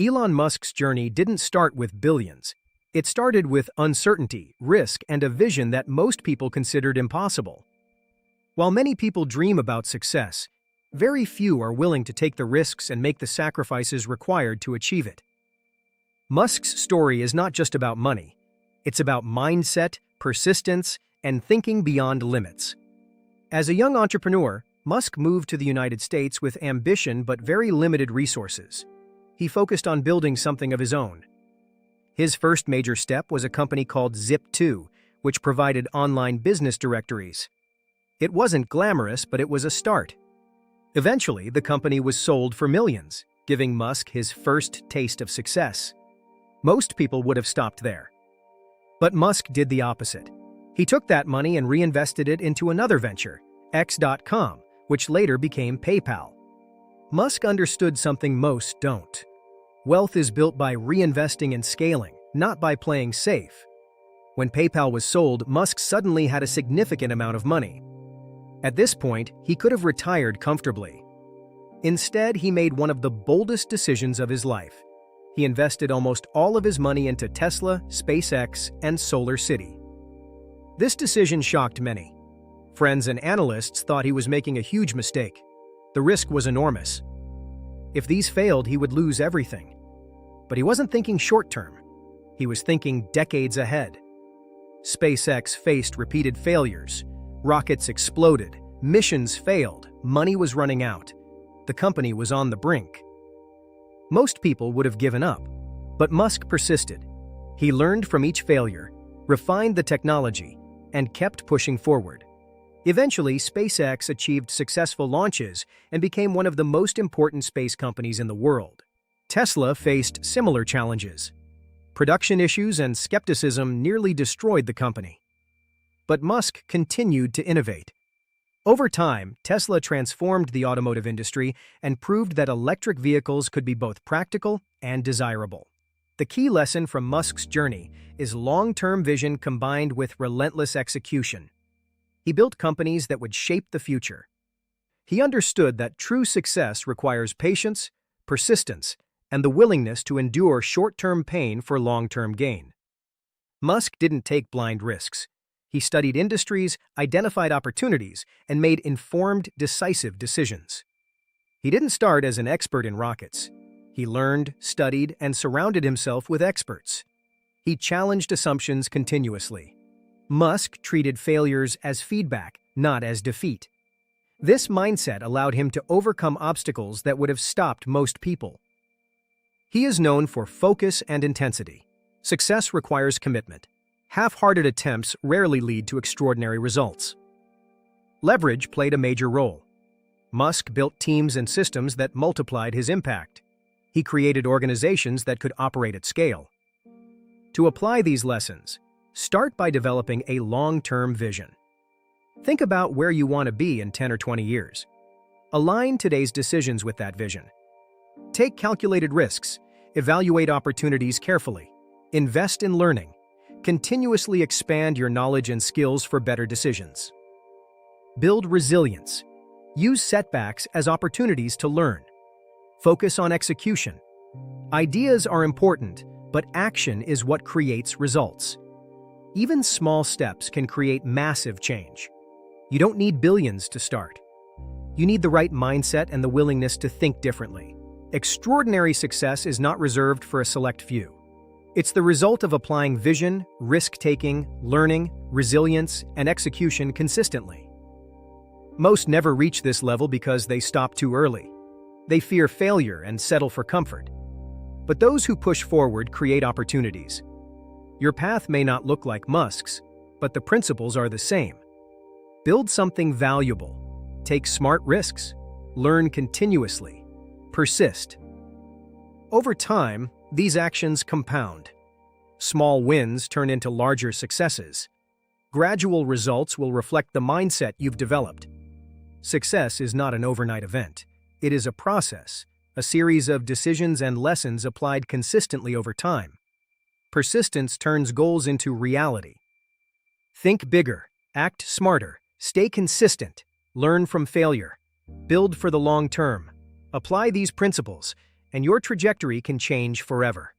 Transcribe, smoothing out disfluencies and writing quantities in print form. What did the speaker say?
Elon Musk's journey didn't start with billions. It started with uncertainty, risk, and a vision that most people considered impossible. While many people dream about success, very few are willing to take the risks and make the sacrifices required to achieve it. Musk's story is not just about money. It's about mindset, persistence, and thinking beyond limits. As a young entrepreneur, Musk moved to the United States with ambition but very limited resources. He focused on building something of his own. His first major step was a company called Zip2, which provided online business directories. It wasn't glamorous, but it was a start. Eventually, the company was sold for millions, giving Musk his first taste of success. Most people would have stopped there. But Musk did the opposite. He took that money and reinvested it into another venture, X.com, which later became PayPal. Musk understood something most don't. Wealth is built by reinvesting and scaling, not by playing safe. When PayPal was sold, Musk suddenly had a significant amount of money. At this point, he could have retired comfortably. Instead, he made one of the boldest decisions of his life. He invested almost all of his money into Tesla, SpaceX, and Solar City. This decision shocked many. Friends and analysts thought he was making a huge mistake. The risk was enormous. If these failed, he would lose everything. But he wasn't thinking short-term. He was thinking decades ahead. SpaceX faced repeated failures. Rockets exploded, missions failed, money was running out. The company was on the brink. Most people would have given up, but Musk persisted. He learned from each failure, refined the technology, and kept pushing forward. Eventually, SpaceX achieved successful launches and became one of the most important space companies in the world. Tesla faced similar challenges. Production issues and skepticism nearly destroyed the company. But Musk continued to innovate. Over time, Tesla transformed the automotive industry and proved that electric vehicles could be both practical and desirable. The key lesson from Musk's journey is long-term vision combined with relentless execution. He built companies that would shape the future. He understood that true success requires patience, persistence, and the willingness to endure short-term pain for long-term gain. Musk didn't take blind risks. He studied industries, identified opportunities, and made informed, decisive decisions. He didn't start as an expert in rockets. He learned, studied, and surrounded himself with experts. He challenged assumptions continuously. Musk treated failures as feedback, not as defeat. This mindset allowed him to overcome obstacles that would have stopped most people. He is known for focus and intensity. Success requires commitment. Half-hearted attempts rarely lead to extraordinary results. Leverage played a major role. Musk built teams and systems that multiplied his impact. He created organizations that could operate at scale. To apply these lessons, start by developing a long-term vision. Think about where you want to be in 10 or 20 years. Align today's decisions with that vision. Take calculated risks, evaluate opportunities carefully, invest in learning, continuously expand your knowledge and skills for better decisions. Build resilience. Use setbacks as opportunities to learn. Focus on execution. Ideas are important, but action is what creates results. Even small steps can create massive change. You don't need billions to start. You need the right mindset and the willingness to think differently. Extraordinary success is not reserved for a select few. It's the result of applying vision, risk-taking, learning, resilience, and execution consistently. Most never reach this level because they stop too early. They fear failure and settle for comfort. But those who push forward create opportunities. Your path may not look like Musk's, but the principles are the same. Build something valuable. Take smart risks. Learn continuously. Persist. Over time, these actions compound. Small wins turn into larger successes. Gradual results will reflect the mindset you've developed. Success is not an overnight event. It is a process, a series of decisions and lessons applied consistently over time. Persistence turns goals into reality. Think bigger, act smarter, stay consistent, learn from failure, build for the long term. Apply these principles, and your trajectory can change forever.